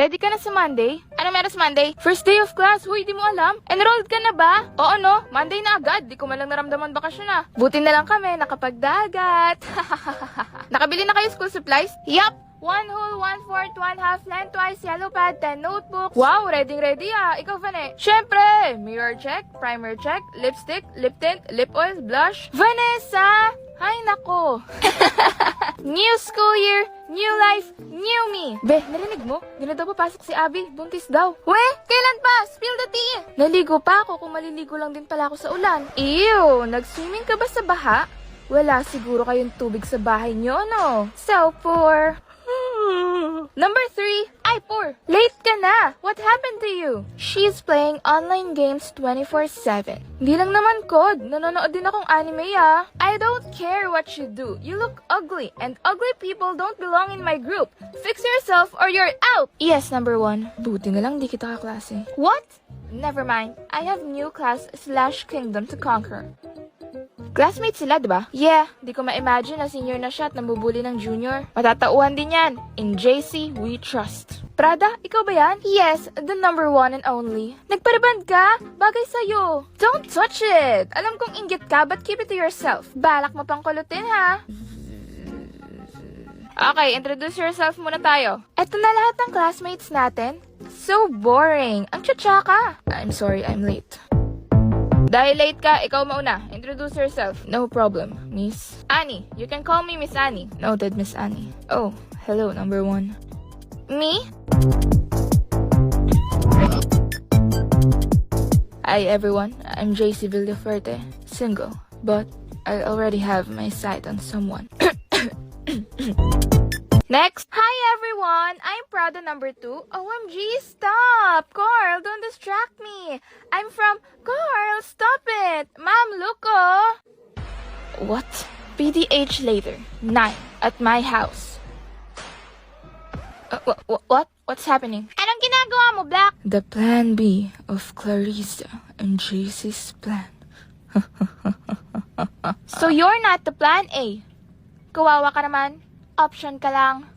Ready ka na sa Monday? Ano meron sa Monday? First day of class. Huy, di mo alam? Enrolled ka na ba? Oo no, Monday na agad. Di ko man lang naramdaman bakasyon na. Buti na lang kami, nakapagdagat. Nakabili na kayo school supplies? Yup! 1 whole, 1/4, 1/2 lengthwise, yellow pad, 10 notebooks. Wow, ready ah. Ikaw, Vane? Syempre! Mirror check, primer check, lipstick, lip tint, lip oil, blush. Vanessa! Ay, nako. New school year, new life, new me. Be, narinig mo? Di na daw papasok si Abby. Buntis daw. We, kailan pa? Spill the tea. Naligo pa ako kung maliligo lang din pala ako sa ulan. Ew, nag-swimming ka ba sa baha? Wala siguro kayong tubig sa bahay nyo, no? So poor. Number 3, ay poor. Late ka na. What happened to you? She's playing online games 24/7. Hindi lang naman kod. Nanonood din akong anime ah. I don't care what you do. You look ugly and ugly people don't belong in my group. Fix yourself or you're out. Yes, number 1. Buti na lang di kita kaklase. What? Never mind. I have new class/kingdom to conquer. Classmates sila, diba? Yeah, di ko ma-imagine na senior na siya at nambubuli ng junior. Matatauhan din yan. In JC, we trust. Prada, ikaw ba yan? Yes, the number 1 and only. Nagpariband ka? Bagay sa'yo. Don't touch it. Alam kong inggit ka, but keep it to yourself. Balak mo pang kulutin, ha? Okay, introduce yourself muna tayo. Eto na lahat ng classmates natin. So boring. Ang tsatsaka. I'm sorry, I'm late. Dahil late ka, ikaw mauna. Introduce yourself. No problem, Miss Annie. You can call me Miss Annie. Noted, Miss Annie. Oh, hello, number 1. Me? Hi, everyone. I'm JC Villaferte. Single, but I already have my sight on someone. Next. Hi, everyone. I'm Prada number 2. OMG, stop. Carl, don't distract me. I'm from... Carl, stop it. Ma'am, look, oh. What? PDH later. 9. At my house. What? What's happening? Anong ginagawa mo, Black? The plan B of Clarissa and JC's plan. So you're not the plan A. Kawawa ka naman. Option ka lang.